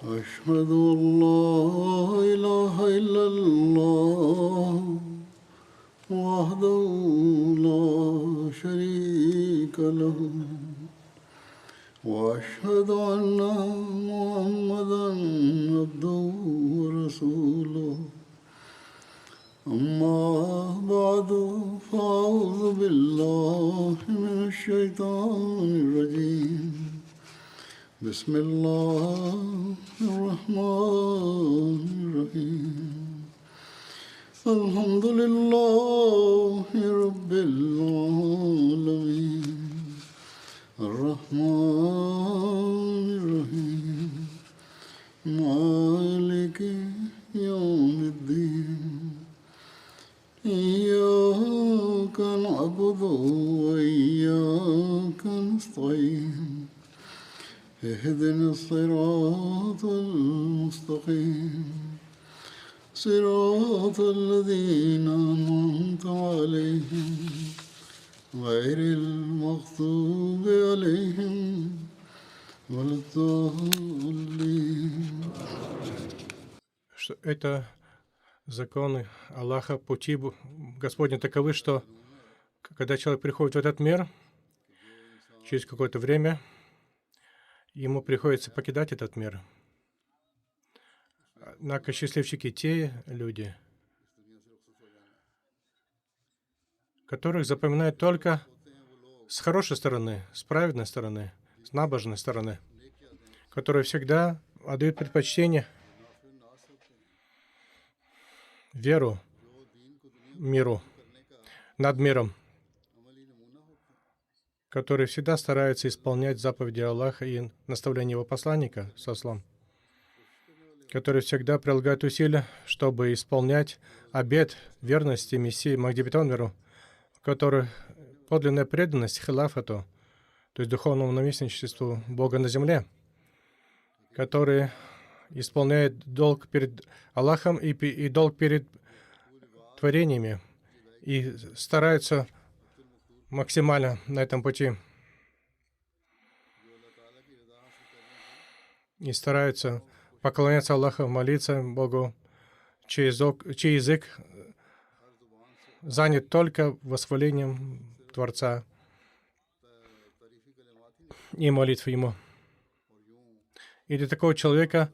أشهد أن لا إله إلا الله وحده لا شريك له وأشهد أن محمدا عبده ورسوله أما بعد فأعوذ بالله من الشيطان الرجيم بسم الله الرحمن الرحيم الحمد لله رب العالمين الرحمن الرحيم مالك يوم الدين إياك نعبد وإياك نستعين اهدنا الصراط المستقيم صراط الذين أنعمت عليهم غير المغضوب عليهم ولا الضالين. Это законы Аллаха, пути Господня таковы, что когда человек приходит в этот мир, через какое-то время ему приходится покидать этот мир. Однако счастливчики те люди, которых запоминают только с хорошей стороны, с праведной стороны, с набожной стороны, которые всегда отдают предпочтение веру, миру, над миром, которые всегда стараются исполнять заповеди Аллаха и наставления Его посланника, сослам, которые всегда прилагают усилия, чтобы исполнять обет верности Мессии Махди Бетонверу, который подлинная преданность хилафату, то есть духовному наместничеству Бога на земле, который исполняет долг перед Аллахом и долг перед творениями и стараются максимально на этом пути. И стараются поклоняться Аллаху, молиться Богу, чей язык занят только восхвалением Творца и молитв Ему. И для такого человека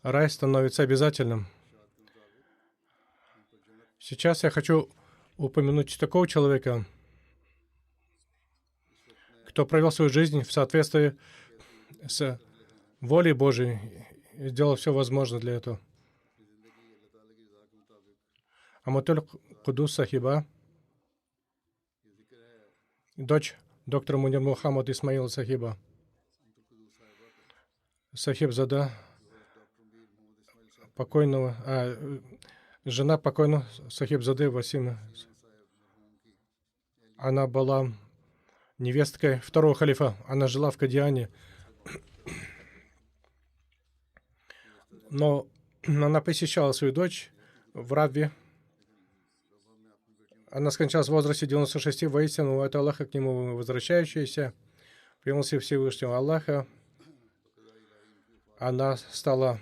рай становится обязательным. Сейчас я хочу упомянуть такого человека, кто провел свою жизнь в соответствии с волей Божией и сделал все возможное для этого. Аматуль Кудус Сахиба, дочь доктора Мунир Мухаммад Исмаила Сахиба, Сахиб Зада, жена покойного Сахиб Зады Васима. Она была невесткой второго халифа. Она жила в Кадиане. Но она посещала свою дочь в Равве. Она скончалась в возрасте 96. Воистину, это Аллаха к нему возвращающаяся. При милости Всевышнего Аллаха она стала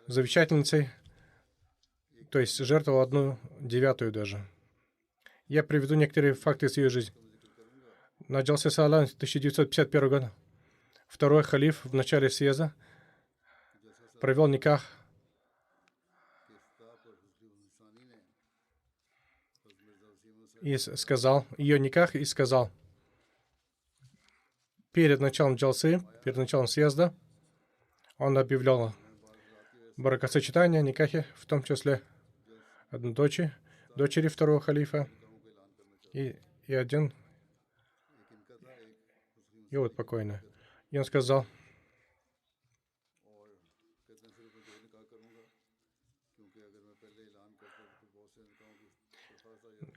завещательницей, то есть жертвовала 1/9 даже. Я приведу некоторые факты из ее жизни. Начался Салан 1951 год. Второй халиф в начале съезда провел никах и сказал, перед началом джалсы, перед началом съезда, он объявлял бракосочетание, никахи, в том числе одну дочери второго халифа и один, и вот покойно. И он сказал,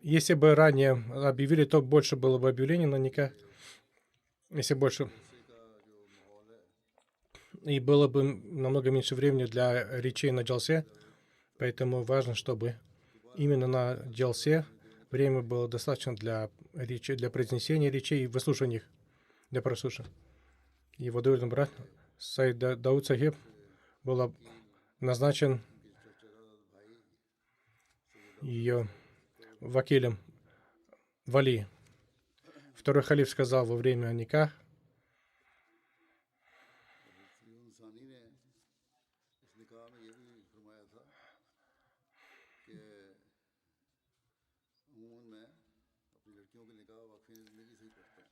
если бы ранее объявили, то больше было бы объявлений на никах, если больше, и было бы намного меньше времени для речей на джалсе, поэтому важно, чтобы именно на джалсе время было достаточно для речи, для произнесения речей и выслушивания их, для прослушивания. Его довольно брат Сайд Дауд Сахиб был назначен ее вакилем Вали. Второй халиф сказал во время никах,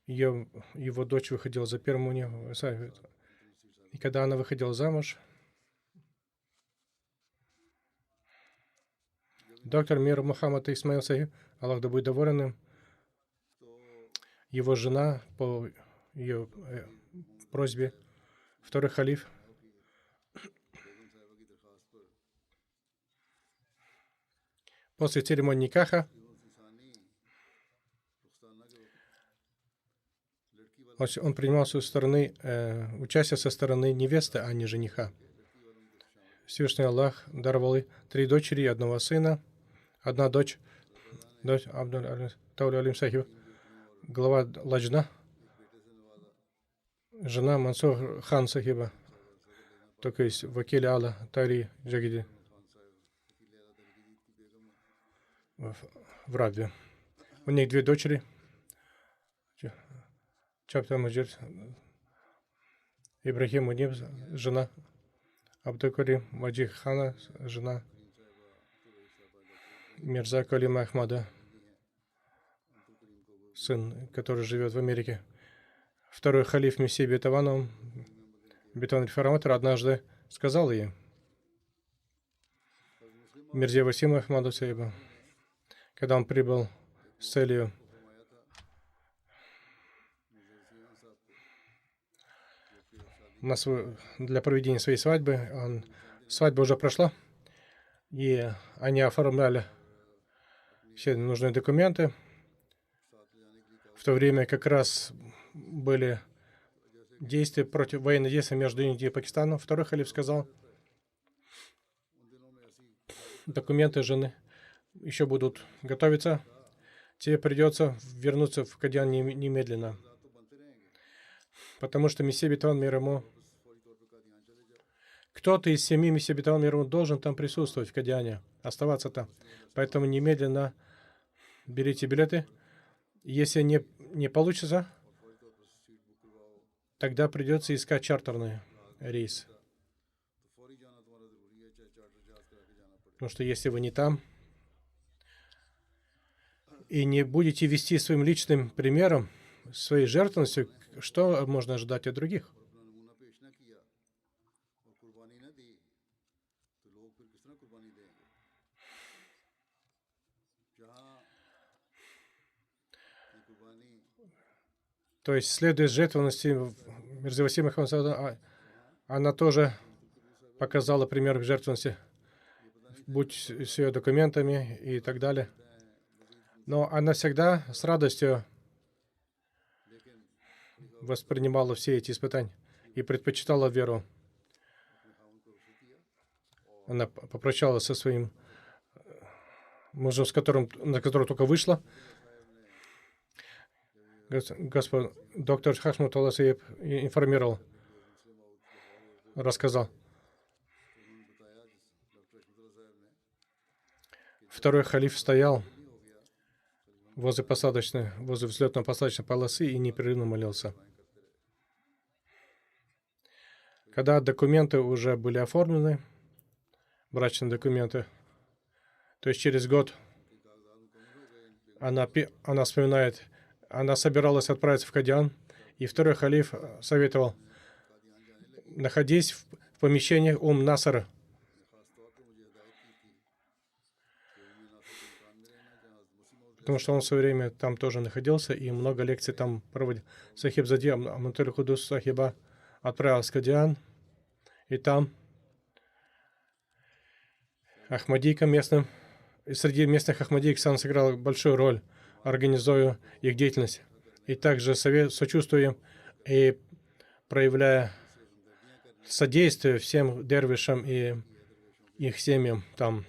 его дочь выходила за первым у него. И когда она выходила замуж, доктор Мир Мухаммад Исмаил Сахиб, Аллах да будет доволен им, его жена по ее просьбе, второй халиф, после церемонии никаха он принимал со стороны, участие со стороны невесты, а не жениха. Всевышний Аллах даровал 3 дочери и 1 сына. Одна дочь Абдул Алим Сахиб, глава Ладжна, жена Мансур Хан Сахиба, только есть вакиль Алла Тари Джагиди в Рабе. У них 2 дочери. Чапта Маджир, Ибрахим Муниб, жена Абдукари Маджи Хана, жена Мирза Калима Ахмада, сын, который живет в Америке. Второй халиф Мессии Бетавану, Бетаван Реформатор, однажды сказал ей, Мирзе Васима Ахмаду Саиба, когда он прибыл с целью для проведения своей свадьбы. Свадьба уже прошла, и они оформляли все нужные документы. В то время как раз были действия против военных действий между Индией и Пакистаном. Второй халиф сказал, документы жены еще будут готовиться, тебе придется вернуться в Кадьян немедленно. Потому что Мессия Бетаван мир ему, кто-то из семьи Мессия Бетаван мир ему должен там присутствовать в Кадьяне, оставаться там. Поэтому немедленно берите билеты. Если не получится, тогда придется искать чартерный рейс. Потому что если вы не там и не будете вести своим личным примером, своей жертвенностью, что можно ожидать от других? То есть, следуя жертвенности Мирза Васима Ахмада, она тоже показала пример жертвенности, будь с ее документами и так далее. Но она всегда с радостью воспринимала все эти испытания и предпочитала веру. Она попрощалась со своим мужем, на которого только вышла. Господь доктор Хашмут Алласиев информировал, рассказал. Второй халиф стоял возле взлетно-посадочной полосы и непрерывно молился. Когда документы уже были оформлены, брачные документы, то есть через год она вспоминает, она собиралась отправиться в Кадьян, и второй халиф советовал, находись в помещении Насара. Потому что он в свое время там тоже находился и много лекций там проводил. Сахиб Зади Аматуль Худус Сахиба отправился в Кадьян, и там ахмадийкам местным, и среди местных ахмадийк сам сыграл большую роль, организуя их деятельность. И также сочувствуем и проявляя содействие всем дервишам и их семьям там.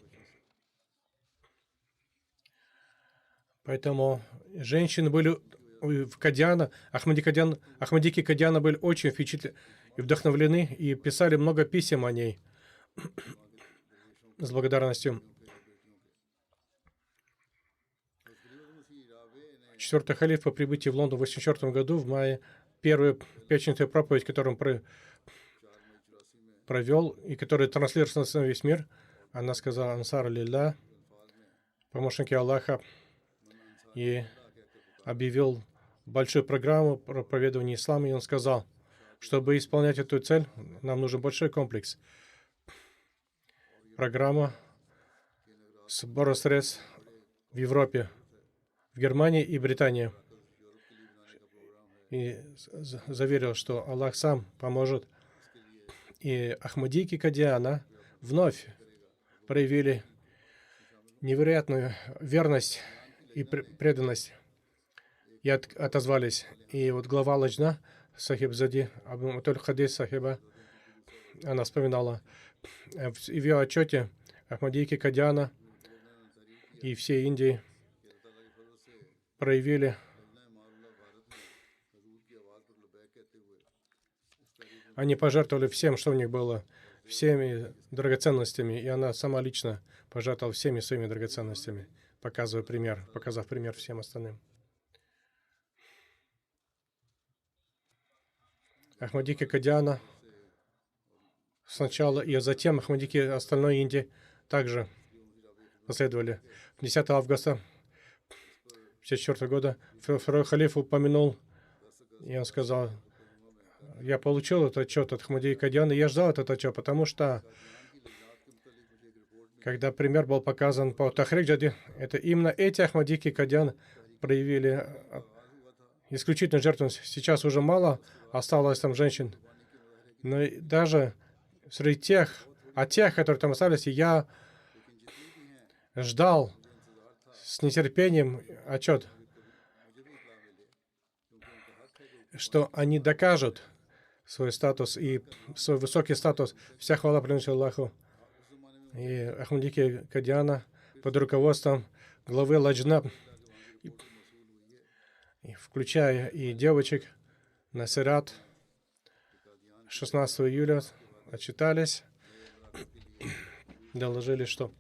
Поэтому женщины были в Кадьяна, ахмадики Кадьяна были очень впечатлены. и вдохновлены, и писали много писем о ней с благодарностью. Четвертый халиф по прибытии в Лондон в 1984 году, в мае, первую пятничную проповедь, которую он провел, и которая транслировалась на весь мир, она сказала «Ансар лилля», помощники Аллаха, и объявил большую программу проповедования ислама, и он сказал, чтобы исполнять эту цель, нам нужен большой комплекс. Программа сбора средств в Европе, в Германии и Британии. И заверил, что Аллах сам поможет. И Ахмадийки Кадиана вновь проявили невероятную верность и преданность и отозвались. И вот глава Ладжна, Сахибзади, Абдул Хадис Сахиба, она вспоминала в ее отчете Ахмадийки Кадиана и всей Индии проявили они пожертвовали всем, что у них было, всеми драгоценностями, и она сама лично пожертвовала всеми своими драгоценностями, показав пример всем остальным. Ахмадийки Кадиана сначала, и затем Ахмадийки остальной Индии также последовали. 10 августа 1954 года второй халиф упомянул, и он сказал, я получил этот отчет от Ахмадийки Кадиана, и я ждал этот отчет, потому что когда пример был показан по Тахрик-Джади, это именно эти Ахмадийки Кадиан проявили исключительную жертвенность. Сейчас уже мало осталось там женщин, но даже среди тех, которые там остались, я ждал с нетерпением отчет, что они докажут свой статус и свой высокий статус. Вся хвала принадлежит Аллаху. И Ахмадийки Кадиана под руководством главы Ладжна, включая и девочек, Насират, 16 июля отчитались, доложили, что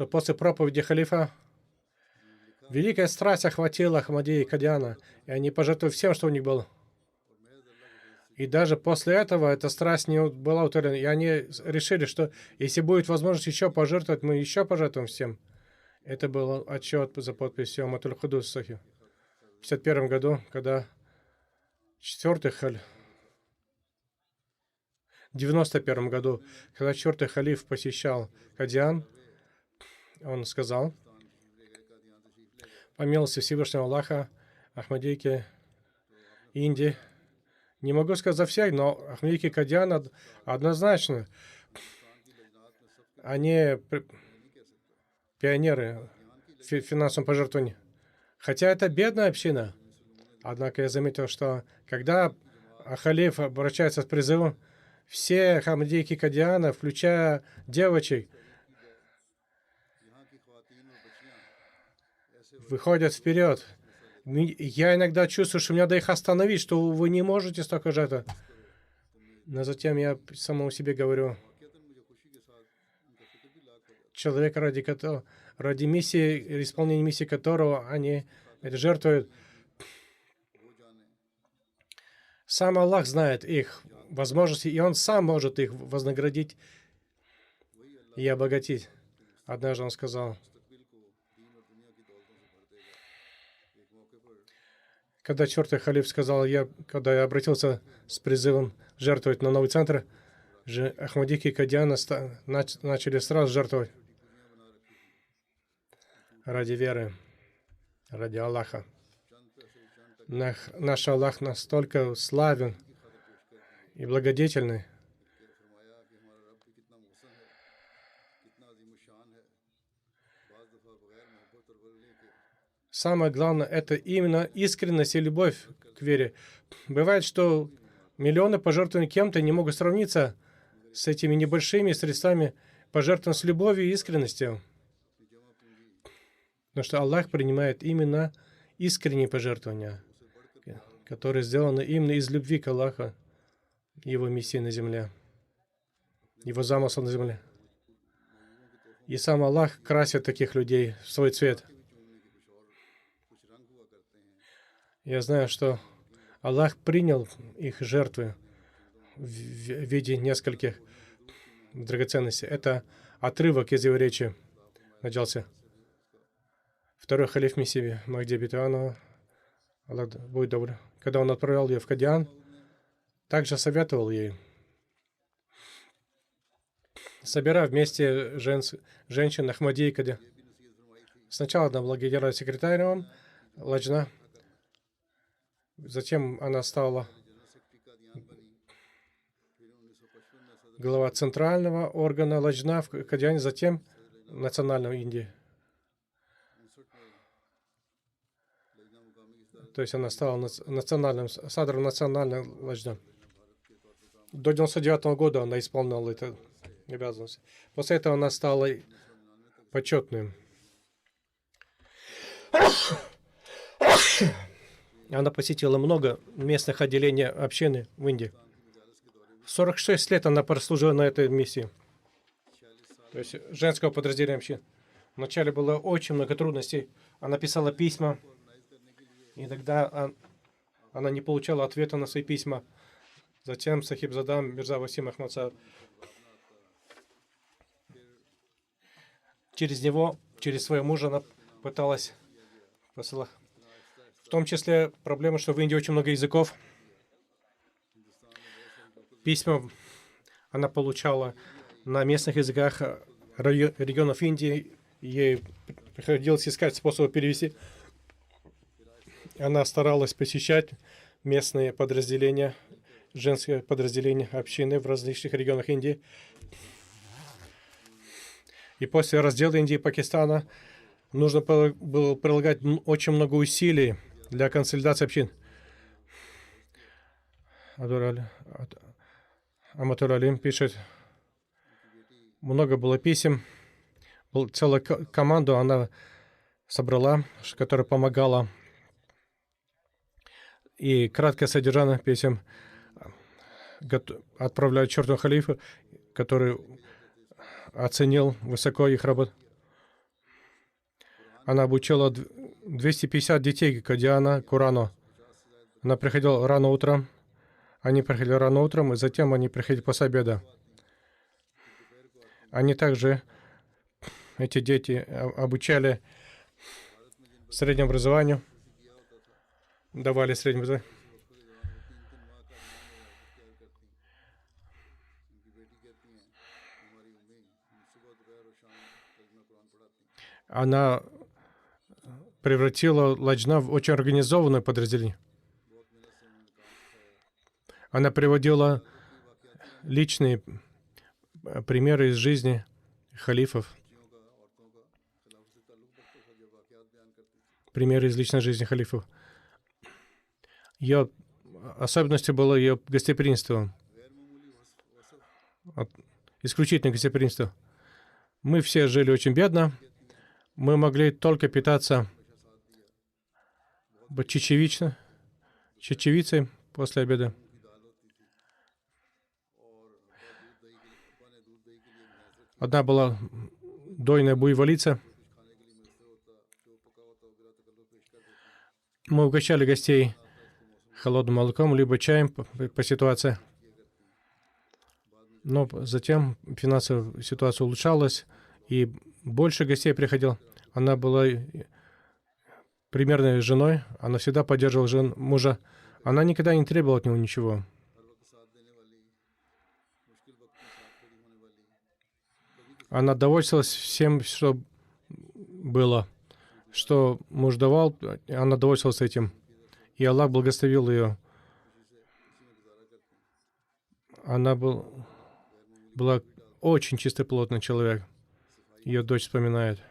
после проповеди халифа великая страсть охватила Ахмадии Кадиана, и они пожертвовали всем, что у них было. И даже после этого эта страсть не была утолена. И они решили, что если будет возможность еще пожертвовать, мы еще пожертвуем всем. Это был отчет за подписью Аматуль Худус Сахи. В 1951 году, когда четвертый халиф, в 1991 году, когда четвертый халиф посещал Кадиан, он сказал, по милости Всевышнего Аллаха, Ахмадийки Индии, не могу сказать за всех, но Ахмадийки Кадиан однозначно, они пионеры в финансовом пожертвовании. Хотя это бедная община. Однако я заметил, что когда халиф обращается с призывом, все Ахмадийки Кадиана, включая девочек, выходят вперед. Я иногда чувствую, что мне надо их остановить, что вы не можете столько жертвовать. Но затем я самому себе говорю, человек, ради миссии, исполнения миссии которого они жертвуют. Сам Аллах знает их возможности, и Он сам может их вознаградить и обогатить. Однажды он сказал, когда четвертый халиф сказал, когда я обратился с призывом жертвовать на новый центр, Ахмадийки Кадиана начали сразу жертвовать ради веры, ради Аллаха. Наш Аллах настолько славен и благодетельный. Самое главное, это именно искренность и любовь к вере. Бывает, что миллионы пожертвований кем-то не могут сравниться с этими небольшими средствами, пожертвований с любовью и искренностью. Потому что Аллах принимает именно искренние пожертвования, которые сделаны именно из любви к Аллаху, Его миссии на земле, Его замысла на земле. И сам Аллах красит таких людей в свой цвет. Я знаю, что Аллах принял их жертвы в виде нескольких драгоценностей. Это отрывок из его речи начался. Второй халиф Мессии Махди Битуану, Аллах будет добр, когда он отправлял ее в Кадиан, также советовал ей: собирай вместе женщин Ахмади и Кадиан. Сначала она была генеральным секретарем Ладжна, затем она стала глава центрального органа Ладжна в Кадиане, затем национального Индии. То есть она стала национальным садром национального Ладжна. До 1999 года она исполняла эту обязанность. После этого она стала почетным. Она посетила много местных отделений общины в Индии. 46 лет она прослужила на этой миссии. То есть женского подразделения общины. Вначале было очень много трудностей. Она писала письма. Иногда она не получала ответа на свои письма. Затем Сахибзада Мирза Васим Ахмад Сааб через него, через своего мужа она пыталась посылать. В том числе проблема, что в Индии очень много языков. Письма она получала на местных языках регионов Индии. Ей приходилось искать способы перевести. Она старалась посещать местные подразделения, женские подразделения общины в различных регионах Индии. И после раздела Индии и Пакистана нужно было прилагать очень много усилий для консолидации общин. Аматур Алим пишет, много было писем, целую команду она собрала, которая помогала. И краткое содержание писем отправляют чертову халифу, который оценил высоко их работу. Она обучила 250 детей Кадиана Курану. Она приходила рано утром. Они приходили рано утром, и затем они приходили после обеда. Они также, эти дети, обучали среднему образованию, давали среднее образование. Она превратила Ладжна в очень организованное подразделение. Она приводила личные примеры из жизни халифов. Примеры из личной жизни халифов. Ее особенностью было ее гостеприимство. Исключительное гостеприимство. Мы все жили очень бедно. Мы могли только питаться чечевицей после обеда. Одна была дойная буйволица. Мы угощали гостей холодным молоком, либо чаем по ситуации. Но затем финансовая ситуация улучшалась, и больше гостей приходило. Она была примерной женой, она всегда поддерживала мужа. Она никогда не требовала от него ничего. Она довольствовалась всем, что было, что муж давал, она довольствовалась этим. И Аллах благословил ее. Она была очень чистоплотный человек. Ее дочь вспоминает.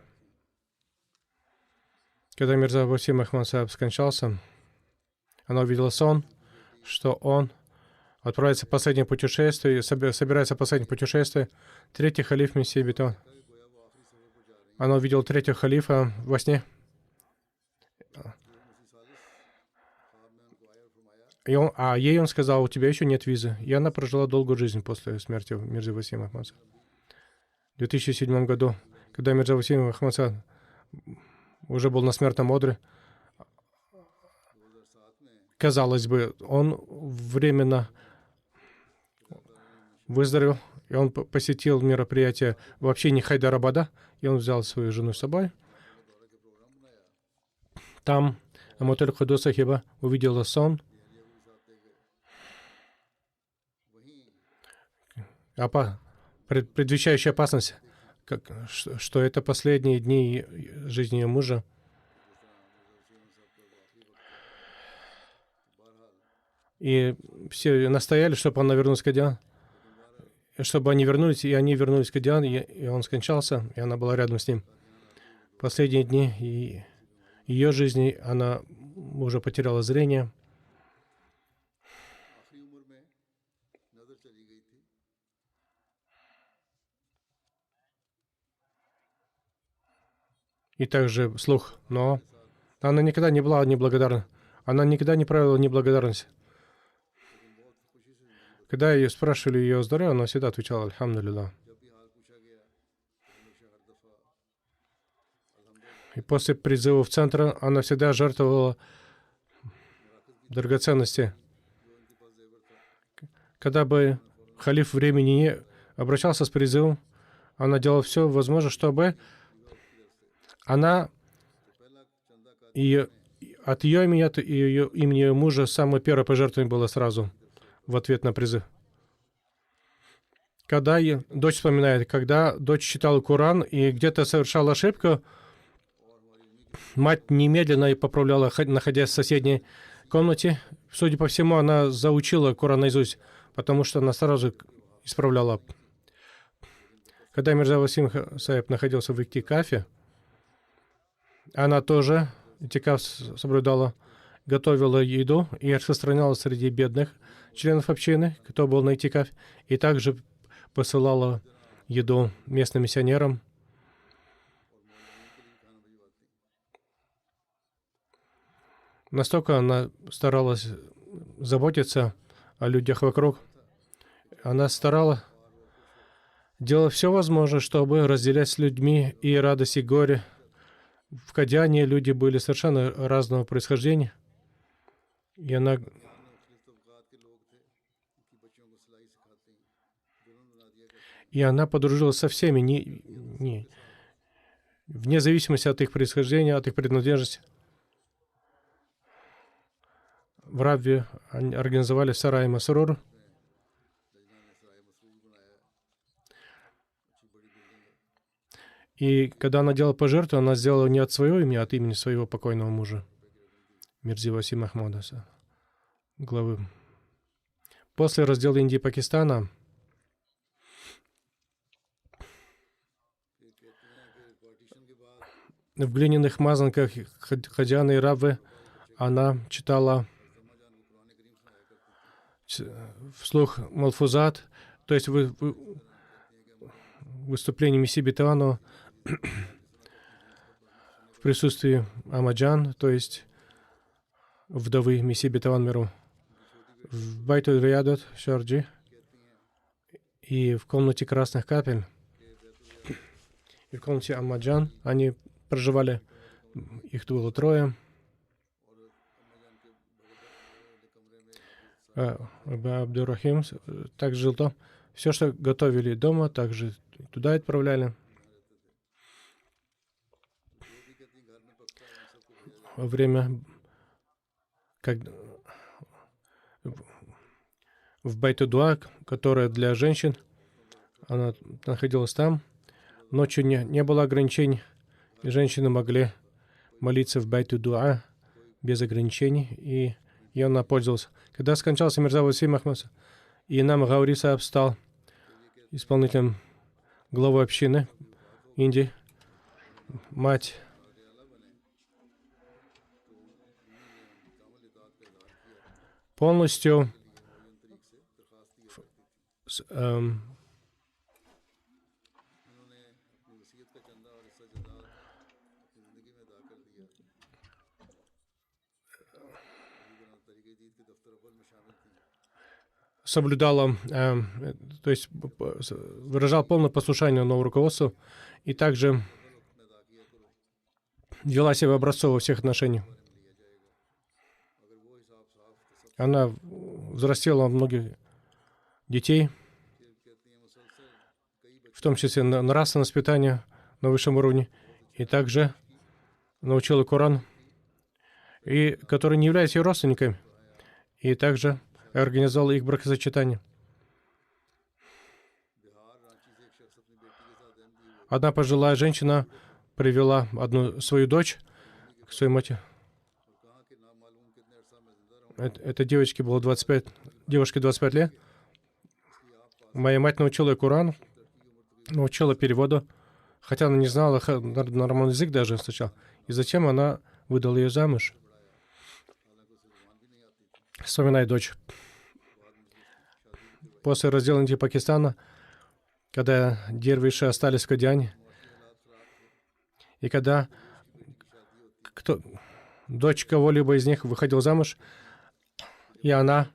Когда Мирза Васим Ахмад Сааб скончался, она увидела сон, что он отправится в последнее путешествие, собирается в последнее путешествие. Третий халиф Мессии Битон. Она увидела третьего халифа во сне. А ей он сказал, у тебя еще нет визы. И она прожила долгую жизнь после смерти Мирзы Васима Ахмадса. В 2007 году, когда Мирза Васим Ахмадса уже был на смертном одре, казалось бы, он временно выздоровел, и он посетил мероприятие в общине Хайдарабада, и он взял свою жену с собой. Там Аматуль Худо Сахиба увидела сон, предвещающий опасность, что это последние дни жизни ее мужа. И все настояли, чтобы она вернулась к Адиан, чтобы они вернулись, и они вернулись к Адиан, и он скончался, и она была рядом с ним. Последние дни ее жизни она уже потеряла зрение. И также слух, но она никогда не была неблагодарна. Она никогда не проявила неблагодарность. Когда ее спрашивали ее здоровье, она всегда отвечала «Альхамдулилlah». И после призыва в центр она всегда жертвовала драгоценности. Когда бы халиф времени не обращался с призывом, она делала все возможное, чтобы она от ее имени, от ее имени ее мужа самое первое пожертвование было сразу в ответ на призыв. Когда дочь вспоминает, когда дочь читала Коран и где-то совершала ошибку, мать немедленно и поправляла, находясь в соседней комнате. Судя по всему, она заучила Коран наизусть, потому что она сразу исправляла. Когда Мирза Васим Саиб находился в Иктикафе, она тоже Иктикаф соблюдала, готовила еду и распространяла среди бедных членов общины, кто был на Иктикафе, и также посылала еду местным миссионерам. Настолько она старалась заботиться о людях вокруг. Она старалась делать все возможное, чтобы разделять с людьми и радость, и горе. В Кадьяне люди были совершенно разного происхождения. И она подружилась со всеми, вне зависимости от их происхождения, от их принадлежности. В Рабве они организовали сарай Масрур. И когда она делала пожертву, она сделала не от своего имени, а от имени своего покойного мужа, Мирзи Васима Ахмада, главы. После раздела Индии и Пакистана в глиняных мазанках Хадьяны и Рабвы она читала вслух Малфузат, то есть выступление Мессии Бетану в присутствии Амаджан, то есть вдовы Мессии Бетаван миру, в Байту Риядат Шарджи и в комнате красных капель, и в комнате Амаджан они проживали, их было трое. Абдурахим также жил там. Все, что готовили дома, также туда отправляли. Во время, в Байту-Дуа, которая для женщин, она находилась там. Ночью не было ограничений, и женщины могли молиться в Байту-Дуа без ограничений, и она пользовалась. Когда скончался Мирза Васим Ахмад, и Инам Гаури Сааб стал исполнителем главы общины Индии, мать полностью соблюдала, то есть выражала полное послушание новому руководству и также вела себя образцово во всех отношениях. Она взрастила многих детей, в том числе на нравственное воспитание на высшем уровне, и также научила Коран, и которые не являются ее родственниками, и также организовала их бракосочетание. Одна пожилая женщина привела одну свою дочь к своей матери. Этой девочке было 25 лет. Моя мать научила ее Коран, научила переводу, хотя она не знала нормальный язык даже сначала. И затем она выдала ее замуж. Вспоминай, дочь. После раздела Индии и Пакистана, когда дервиши остались в Кадьяне, и когда дочь кого-либо из них выходила замуж, и она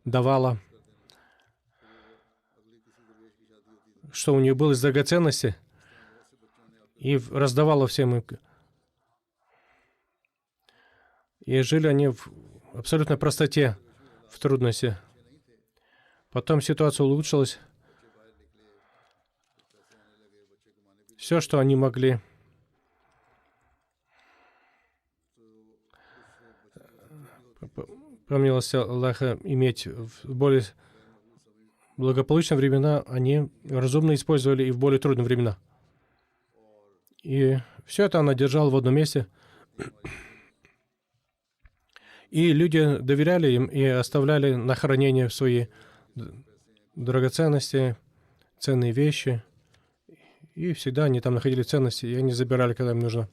давала, что у нее было из драгоценности, и раздавала всем им. И жили они в абсолютной простоте, в трудности. Потом ситуация улучшилась. Все, что они могли по милости Аллаха иметь в более благополучные времена, они разумно использовали и в более трудные времена. И все это она держала в одном месте. И люди доверяли им и оставляли на хранение свои драгоценности, ценные вещи. И всегда они там находили ценности, и они забирали, когда им нужно.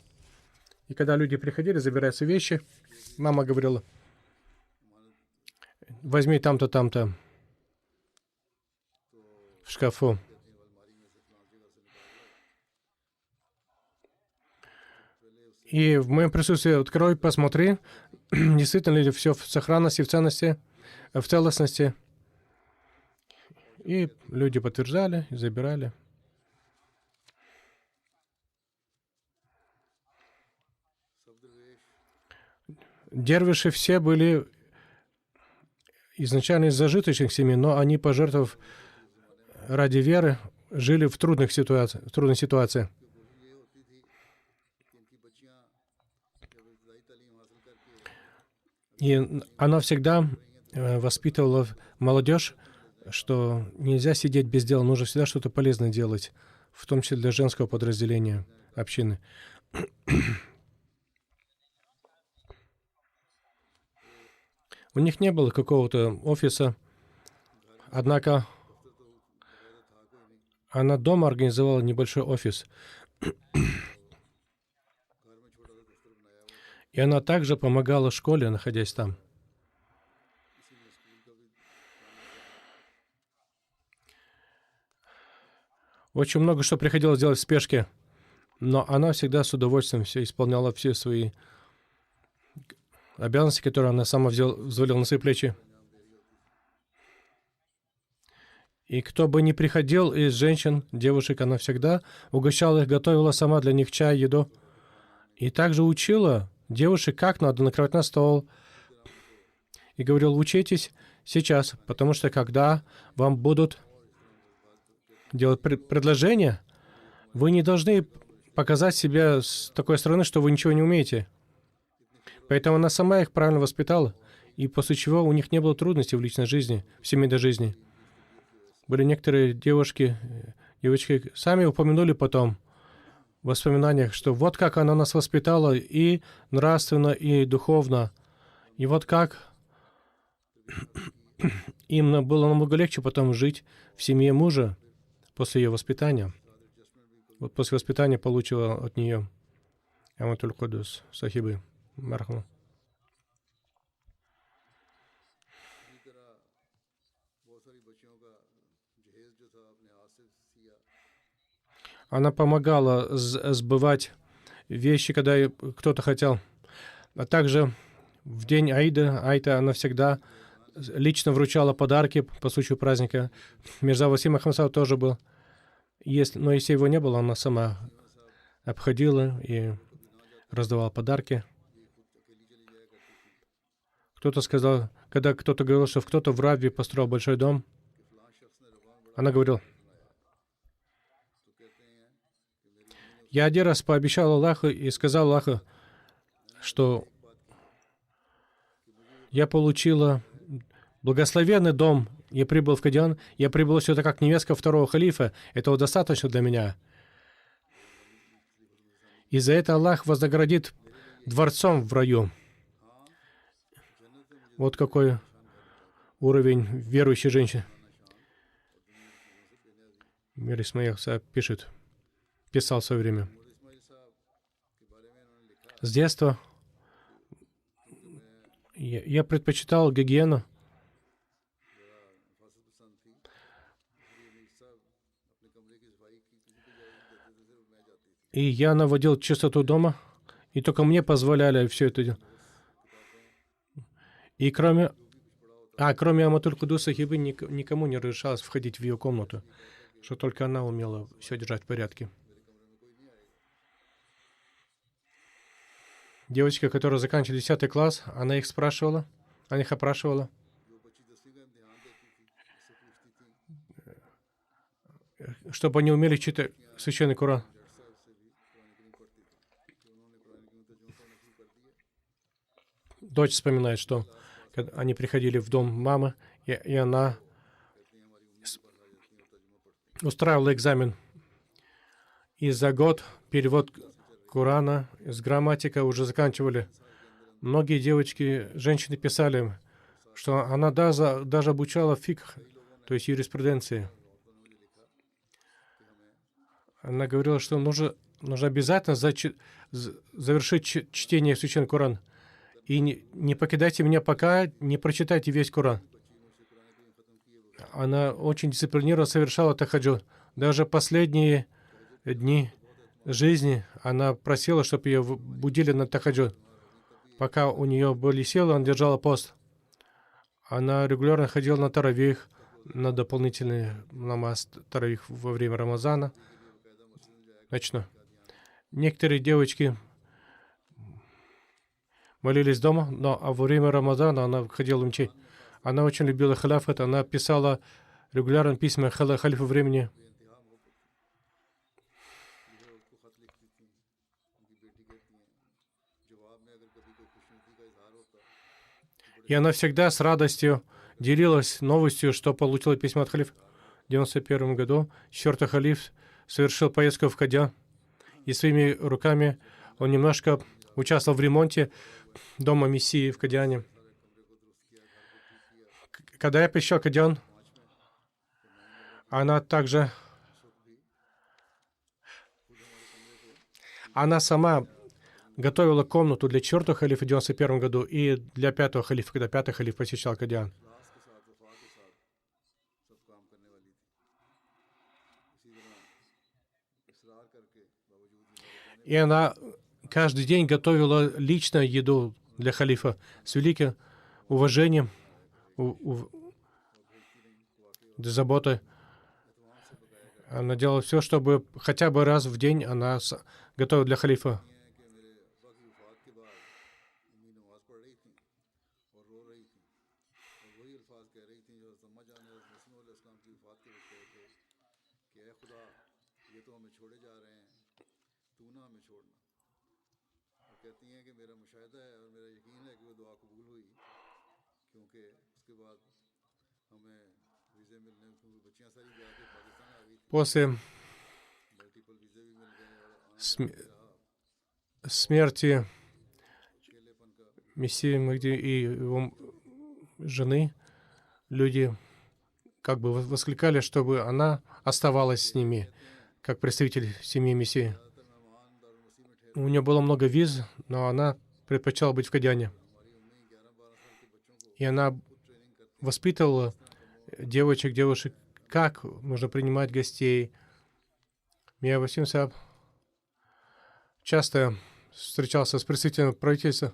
И когда люди приходили забирать свои вещи, мама говорила: возьми там-то, там-то в шкафу. И в моем присутствии открой, посмотри, действительно ли все в сохранности, в ценности, в целостности. И люди подтверждали и забирали. Дервиши все были изначально из зажиточных семей, но они, пожертвовав ради веры, жили в трудной ситуации. И она всегда воспитывала молодежь, что нельзя сидеть без дела, нужно всегда что-то полезное делать, в том числе для женского подразделения общины. У них не было какого-то офиса, однако она дома организовала небольшой офис. И она также помогала школе, находясь там. Очень много что приходилось делать в спешке, но она всегда с удовольствием исполняла все свои обязанности, которые она сама взвалила на свои плечи. И кто бы ни приходил из женщин, девушек, она всегда угощала их, готовила сама для них чай, еду. И также учила девушек, как надо накрывать на стол. И говорил: учитесь сейчас, потому что когда вам будут делать предложения, вы не должны показать себя с такой стороны, что вы ничего не умеете. Поэтому она сама их правильно воспитала, и после чего у них не было трудностей в личной жизни, в семейной жизни. Были некоторые девочки сами упомянули потом в воспоминаниях, что вот как она нас воспитала и нравственно, и духовно. И вот как им было намного легче потом жить в семье мужа после ее воспитания. Вот после воспитания получила от нее Аматуль Кудус Сахибы Мархама. Она помогала сбывать вещи, когда кто-то хотел. А также В день Айда она всегда лично вручала подарки по случаю праздника. Мирза Васим Ахмад тоже был. Но если его не было, она сама обходила и раздавала подарки. Кто-то сказал, когда кто-то говорил, что кто-то в Равви построил большой дом, она говорила: я один раз пообещал Аллаху и сказал Аллаху, что я получила благословенный дом. Я прибыл в Кадиан, я прибыл сюда как невестка второго халифа. Этого достаточно для меня. И за это Аллах вознаградит дворцом в раю. Вот какой уровень верующей женщины. Мир Исмаил писал в свое время. С детства я предпочитал гигиену. И я наводил чистоту дома, и только мне позволяли все это делать. И кроме Аматуль Кудуса Хибы никому не разрешалось входить в ее комнату, что только она умела все держать в порядке. Девочка, которая заканчивала 10 класс, она их опрашивала. Чтобы они умели читать священный Коран. Дочь вспоминает, что они приходили в дом мамы, и она устраивала экзамен. И за год перевод Корана с грамматика уже заканчивали. Многие девочки, женщины писали, что она даже обучала фикх, то есть юриспруденции. Она говорила, что нужно обязательно завершить чтение священного Корана. И не покидайте меня, пока не прочитайте весь Коран. Она очень дисциплинированно совершала тахаджуд. Даже последние дни жизни она просила, чтобы ее будили на тахаджуд. Пока у нее были силы, она держала пост. Она регулярно ходила на таравих, на дополнительный намаз таравих во время Рамазана. Ночно. Некоторые девочки молились дома, но во время Рамазана она ходила в мечеть. Она очень любила халяфат, она писала регулярно письма халифу времени. И она всегда с радостью делилась новостью, что получила письмо от халифа. В 1991 году 4-й халиф совершил поездку в Кадиан, и своими руками он немножко участвовал в ремонте дома Мессии в Кадиане. Когда я посещал Кадиан, она сама готовила комнату для 4-го халифа в 1991 году и для 5-го халифа, когда 5-й халиф посещал Кадиан. И она каждый день готовила лично еду для халифа с великим уважением, заботой. Она делала все, чтобы хотя бы раз в день она готовила для халифа. После смерти Мессии Махди и его жены, люди как бы воскликали, чтобы она оставалась с ними, как представитель семьи Мессии. У нее было много виз, но она предпочитала быть в Кадиане. И она воспитывала девушек, как нужно принимать гостей. Мия Васим Саб часто встречался с представителями правительства.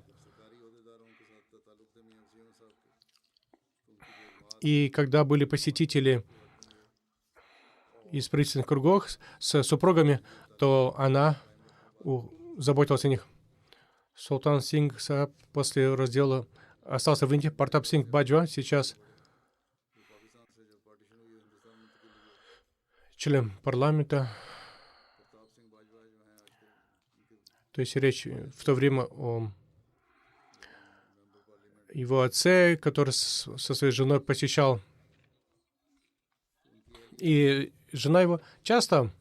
И когда были посетители из правительственных кругов с супругами, то она заботилась о них. Султан Сингх Сааб после раздела остался в Индии. Партап Сингх Баджва сейчас член парламента. То есть речь в то время о его отце, который со своей женой посещал. И жена его часто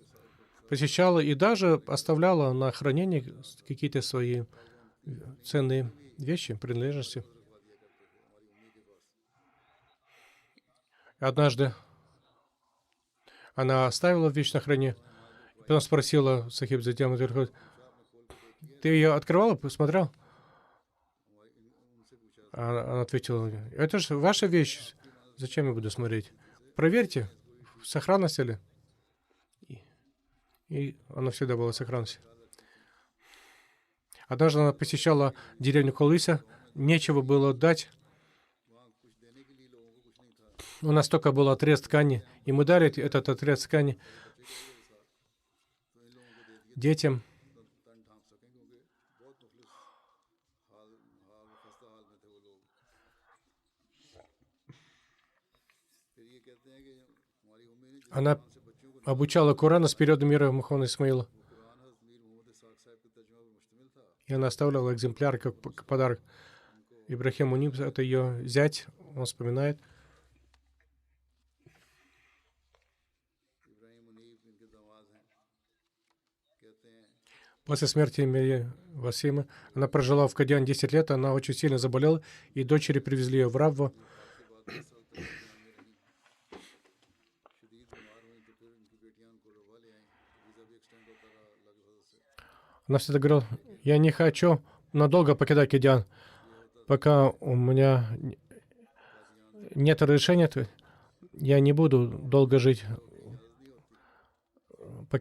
посещала и даже оставляла на хранение какие-то свои ценные вещи, принадлежности. Однажды она оставила вещь на хранение, потом спросила Сахиб Затем, ты ее открывала, посмотрел? Она ответила, это же ваша вещь, зачем я буду смотреть? Проверьте, в сохранности ли. И она всегда была в сохранности. Однажды она посещала деревню Колыса, нечего было дать. У нас только был отрез ткани, и мы дали этот отрез ткани детям. Она обучала Корану с периода мира Мухаммада Исмаила. И она оставляла экземпляр как подарок. Ибрахим Муниб, это ее зять, он вспоминает. После смерти Мирья Васимы она прожила в Кадьяне 10 лет, она очень сильно заболела, и дочери привезли ее в Равву. Она всегда говорила, я не хочу надолго покидать Кадьян, пока у меня нет разрешения, я не буду долго жить,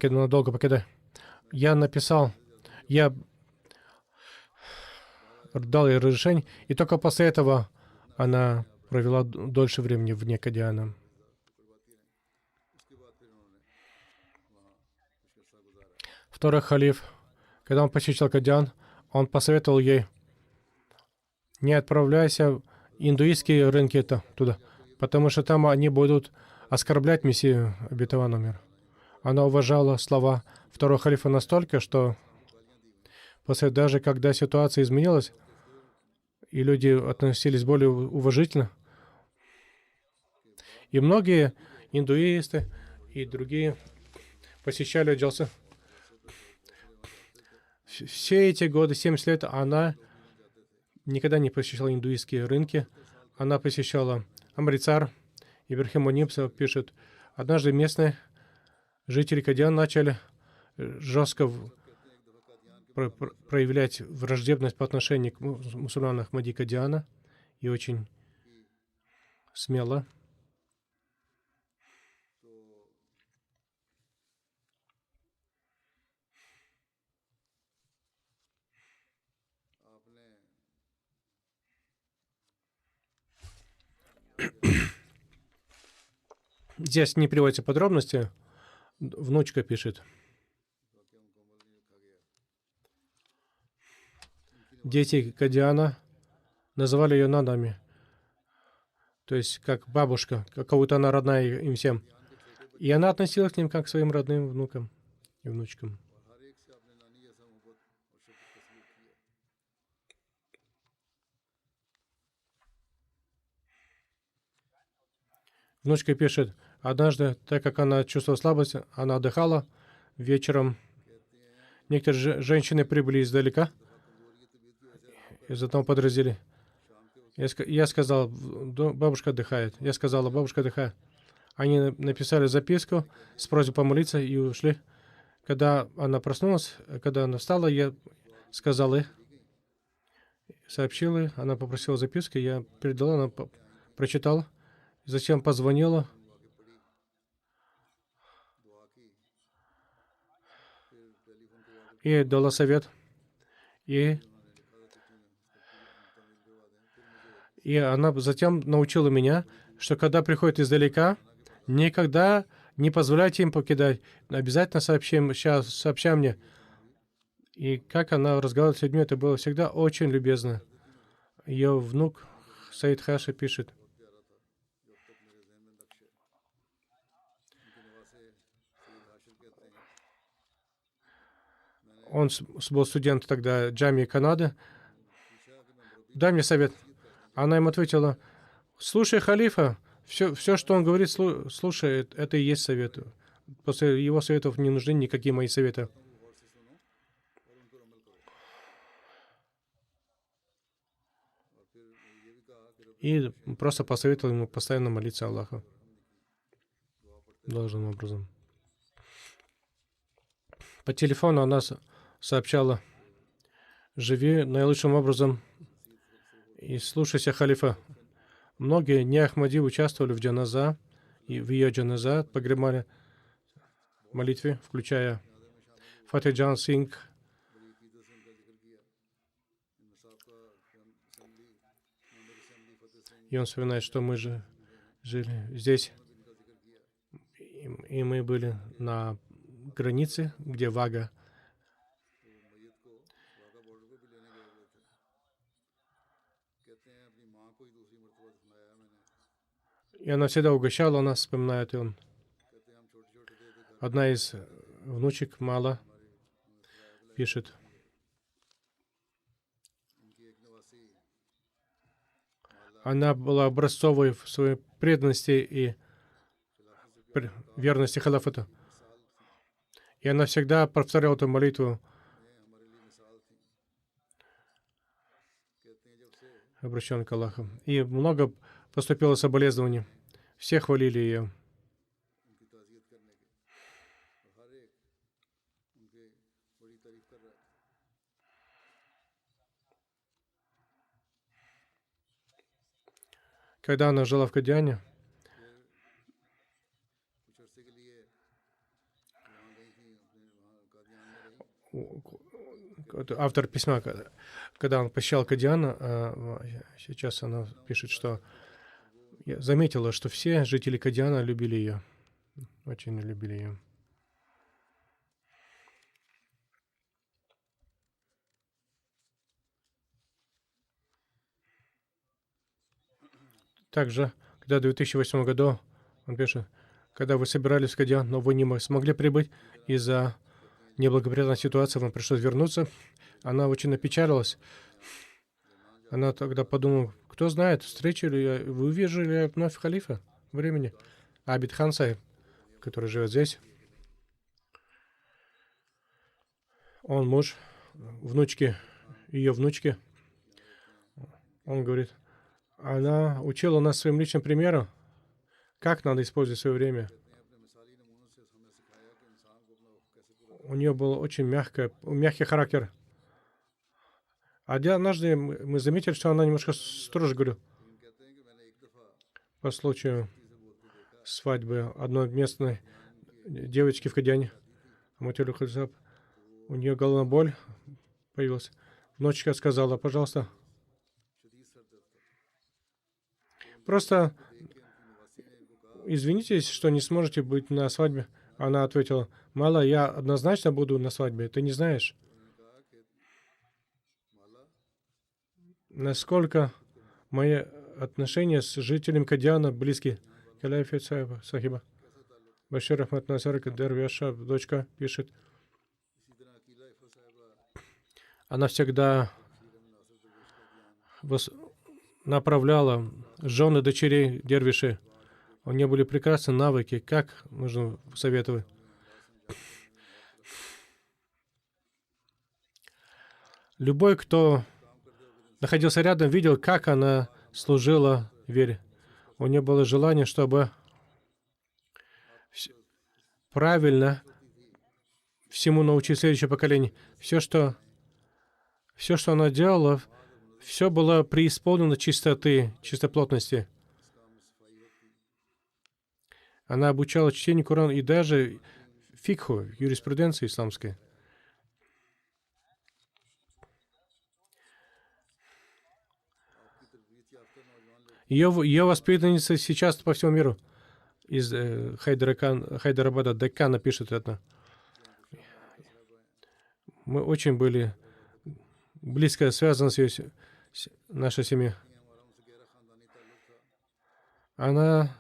надолго покидать. Я написал, я дал ей разрешение, и только после этого она провела дольше времени вне Кадьяна. Второй халиф, когда он посещал Кадьян, он посоветовал ей, не отправляйся в индуистские рынки туда, потому что там они будут оскорблять Мессию обетованного мира. Она уважала слова второго халифа настолько, что даже когда ситуация изменилась, и люди относились более уважительно, и многие индуисты и другие посещали Джалса. Все эти годы, 70 лет, она никогда не посещала индуистские рынки. Она посещала Амритсар. Ибрахим Муниб пишет, однажды местные жители Кадьяна начали жестко проявлять враждебность по отношению к мусульманам Ахмади Кадьяна и очень смело. Здесь не приводятся подробности. Внучка пишет. Дети Кадьяна называли ее Нанами. То есть как бабушка, как кого-то она родная им всем. И она относилась к ним как к своим родным внукам и внучкам. Внучка пишет, однажды, так как она чувствовала слабость, она отдыхала вечером. Некоторые женщины прибыли издалека, из одного подразделения. Я сказал, бабушка отдыхает. Я сказала, бабушка отдыхает. Они написали записку с просьбой помолиться и ушли. Когда она проснулась, когда она встала, я сказал ей, сообщил ей, она попросила записку, я передала, она прочитала. Затем позвонила. И дала совет. И она затем научила меня, что когда приходят издалека, никогда не позволяйте им покидать. Обязательно сообщай мне. И как она разговаривала с людьми, это было всегда очень любезно. Ее внук Саид Хаша пишет. Он был студент тогда Джамии Канады. Дай мне совет. Она ему ответила: слушай халифа, все, что он говорит, слушай, это и есть совет. После его советов не нужны никакие мои советы. И просто посоветовал ему постоянно молиться Аллаху должным образом. По телефону она сообщала: живи наилучшим образом и слушайся халифа. Многие не Ахмади участвовали в джаназа, и в ее джаназа погребали в молитве, включая Фатиджан Синг. И он вспоминает, что мы же жили здесь, и мы были на границе, где Вага. И она всегда угощала нас, вспоминает он. Одна из внучек, Мала, пишет: она была образцовой в своей преданности и верности халафату. И она всегда повторяла эту молитву, обращенную к Аллаху. И много поступило соболезнований. Все хвалили ее. Когда она жила в Кадиане, автор письма, когда он посещал Кадиан, сейчас она пишет, что я заметила, что все жители Кадиана любили ее, очень любили ее. Также, когда в 2008 году, он пишет, когда вы собирались в Кадиан, но вы не смогли прибыть из-за неблагоприятной ситуации, вам пришлось вернуться, она очень опечалилась. Она тогда подумала: кто знает, встречу ли я, вы увижу ли я вновь халифа времени. Абид Хан Сайб, который живет здесь, он муж внучки, ее внучки. Он говорит: она учила нас своим личным примером, как надо использовать свое время. У нее был очень мягкий характер. Однажды мы заметили, что она немножко строже, говорю, по случаю свадьбы одной местной девочки в Кадиане. У нее головная боль появилась. Внучка сказала: пожалуйста, просто извинитесь, что не сможете быть на свадьбе. Она ответила: Мала, я однозначно буду на свадьбе, ты не знаешь, насколько мои отношения с жителем Кадиана близки. Каляфи Сахиба. Башир Ахмад Назар Дервяша, дочка, пишет. Она всегда направляла жены дочерей дервишей. У нее были прекрасные навыки, как нужно советовать. Любой, кто находился рядом, видел, как она служила вере. У нее было желание, чтобы правильно всему научить следующее поколение. Все, что она делала, все было преисполнено чистоты, чистоплотности. Она обучала чтению Корана и даже фикху, юриспруденции исламской. Ее воспитанница сейчас по всему миру. Из Хайдарабада, Деккана пишет это. Мы очень были близко связаны с нашей семьей. Она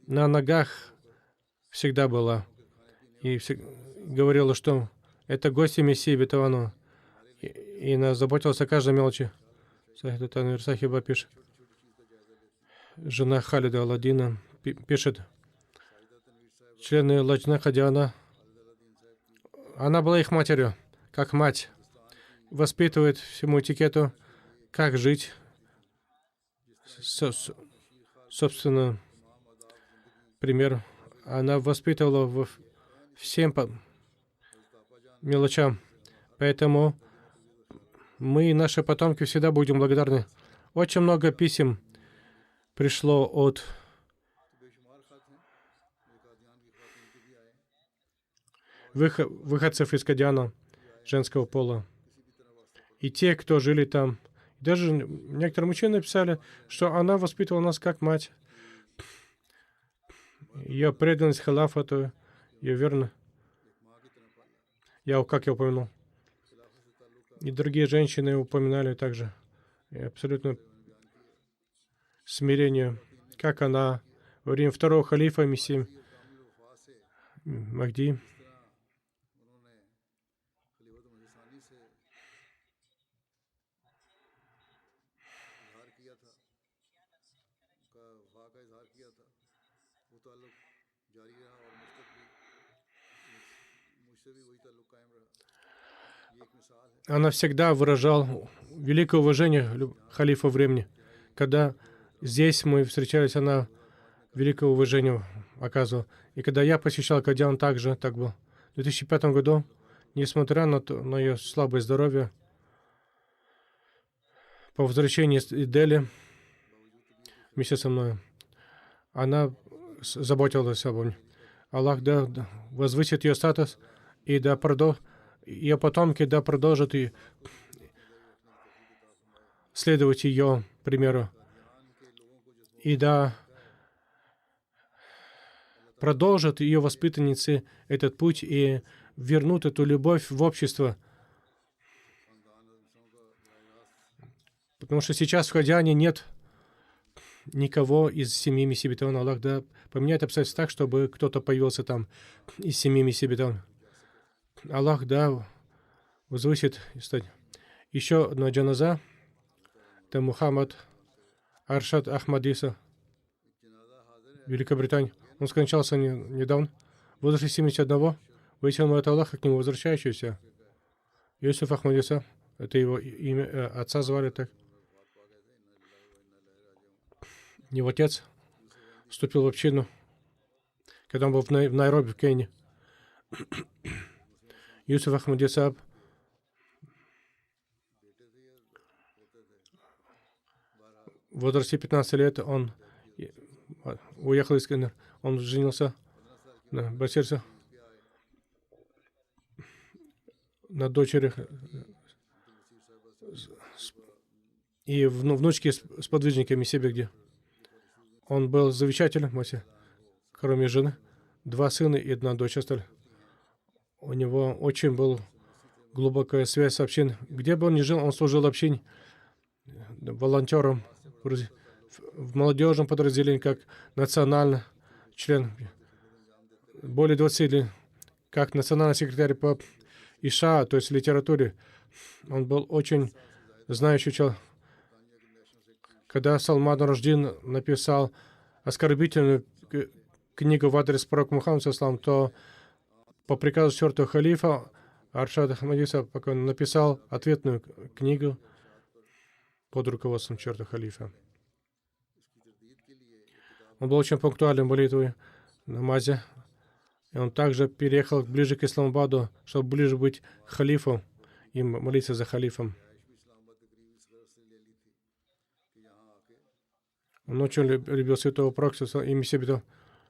на ногах всегда была и говорила, что это гости Мессии Бетавану. И она заботилась о каждой мелочи. Сахида Танвир Сахиба пишет. Жена Халида Аладдина пишет. Члены Ладжна Хадиана. Она была их матерью, как мать. Воспитывает всему этикету, как жить. Собственно, пример. Она воспитывала всем мелочам. Поэтому мы и наши потомки всегда будем благодарны. Очень много писем пришло от выходцев из Кадиана женского пола. И те, кто жили там. Даже некоторые мужчины написали, что она воспитывала нас как мать. Ее преданность халафату, ее верно. Как я упомянул. И другие женщины упоминали также. И абсолютно смирение, как она во время второго халифа Мессии Махди она всегда выражала великое уважение халифа времени. Когда здесь мы встречались, она великое уважение оказывала. И когда я посещал Кадиан, также так было. В 2005 году, несмотря на ее слабое здоровье, по возвращении из Дели вместе со мной, она заботилась обо мне. Аллах да возвысит ее статус и да ее потомки да продолжат и следовать ее примеру. И да продолжат ее воспитанницы этот путь и вернут эту любовь в общество. Потому что сейчас в Кадиане нет никого из семьи Мессии Бетавана. Аллах да поменяет обстоятельства так, чтобы кто-то появился там из семьи Мессии Бетавана. Аллах да возвысит и стать. Еще одна джаназа. Это Мухаммад Аршад Ахмадиса, Великобритания. Он скончался недавно, в возрасте 71. Выяснил от Аллаха к нему возвращающийся. Юсуф Ахмадиса, это его имя, отца звали так. Его отец вступил в общину, когда он был в Найроби, в Кении. Юсуф Ахмадиса в возрасте 15 лет он уехал из Кении. Он женился на Басирсе, на дочери и внучке с подвижниками себе где. Он был завещателем, кроме жены. 2 сына и 1 дочь остались. У него очень была глубокая связь с общиной. Где бы он ни жил, он служил общине, волонтером в молодежном подразделении, как национальный член. Более 20 лет, как национальный секретарь по Иша, то есть литературе. Он был очень знающий человек. Когда Салман Рождин написал оскорбительную книгу в адрес пророка Мухаммада, то по приказу 4-го халифа Аршад Ахмадиса написал ответную книгу под руководством 4-го халифа. Он был очень пунктуален в молитве, в намазе. И он также переехал ближе к Исламабаду, чтобы ближе быть к халифу и молиться за халифом. Он очень любил святого пророка и Мессию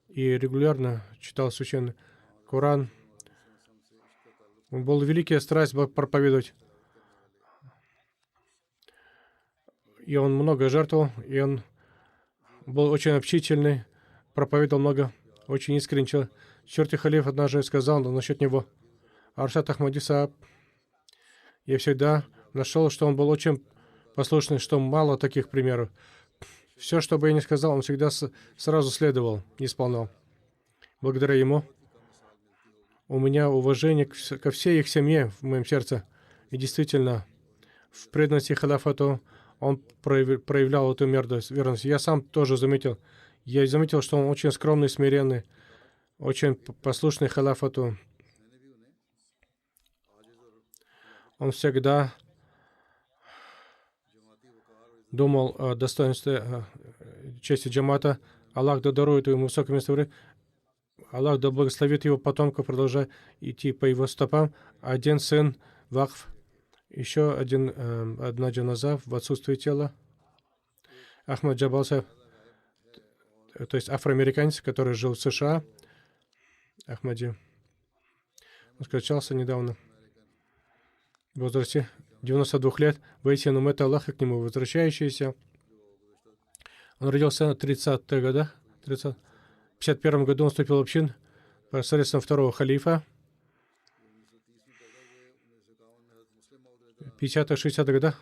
и регулярно читал священный Коран. Он был великий страсть проповедовать. И он много жертвовал, и он был очень общительный, проповедовал много, очень искренний человек. Четвертый халиф однажды сказал насчет него: Аршад Ахмади Сааб, я всегда нашел, что он был очень послушный, что мало таких примеров. Все, что бы я ни сказал, он всегда сразу следовал, не исполнял. Благодаря ему у меня уважение ко всей их семье в моем сердце. И действительно, в преданности халафату он проявлял эту верность. Я сам тоже заметил. Я заметил, что он очень скромный, смиренный, очень послушный халафату. Он всегда думал о достоинстве чести джамата. Аллах да дарует ему высокое место в раю. Аллах да благословит его потомков, продолжая идти по его стопам. Один сын вакф, еще одна джаназа в отсутствии тела. Ахмад Джабал Сахиб, то есть афроамериканец, который жил в США. Ахмади. Он скончался недавно в возрасте 92 лет. Воистину, мы это Аллаха к нему возвращающийся. Он родился в 30-х годах. В 51 году он вступил в общину посредством второго халифа. В 50-60-х годах.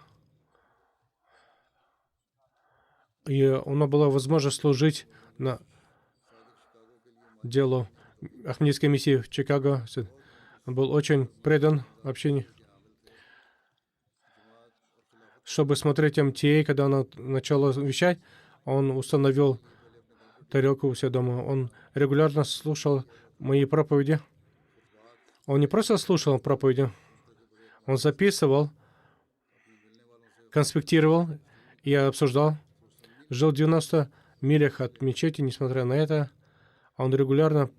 И у него была возможность служить на делу Ахмадийской миссии в Чикаго. Он был очень предан общению. Чтобы смотреть МТА, когда она начала вещать, он установил тарелку у себя дома. Он регулярно слушал мои проповеди. Он не просто слушал проповеди, он записывал, конспектировал и обсуждал. Жил в 90 милях от мечети, несмотря на это. Он регулярно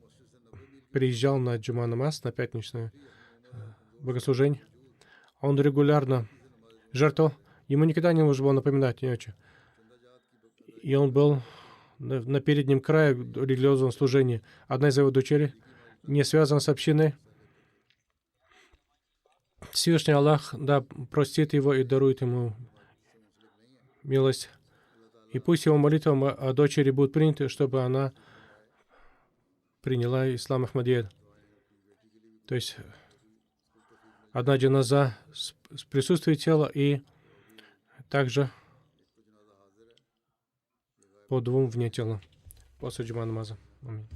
приезжал на джума намаз, на пятничное богослужение. Он регулярно жертвовал. Ему никогда не нужно было напоминать ни о чем. И он был на переднем крае религиозного служения. Одна из его дочерей не связана с общиной. Всевышний Аллах, да, простит его и дарует ему милость. И пусть его молитва о дочери будет принята, чтобы она приняла ислам Ахмадия. То есть одна джаназа с присутствием тела и также по двум вне тела после джума намаза. Аминь.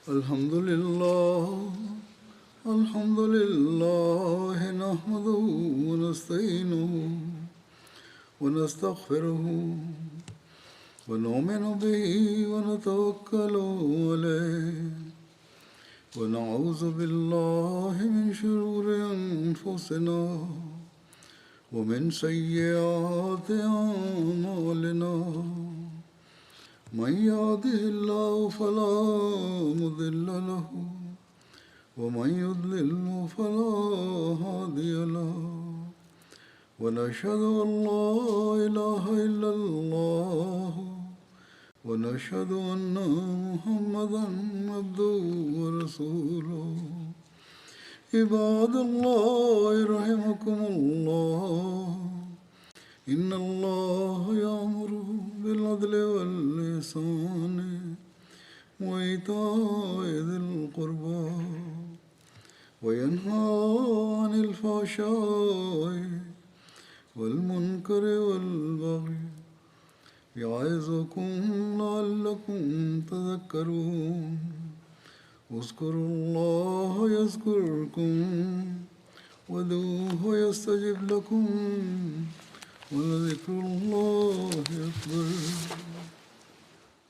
Alhamdulillah, alhamdulillah, nahmaduhu wa nasta'inuhu wa nastaghfiruhu wa nu'minu bihi wa natawakkalu alayhi wa na'udhu billahi min shururi anfusina wa min sayyiati a'malina. من يهده الله فلا مضل له ومن يضلل فلا هادي له ونشهد أن لا إله إلا الله ونشهد أن محمدا عبده ورسوله عباد الله رحمكم الله إن الله يأمر بالعدل والإحسان وإيتاء ذي القربى وينهى عن الفحشاء والمنكر والبغي يعظكم لعلكم تذكرون اذكروا الله يذكركم وادعوه يستجب لكم ولذكر الله أكبر.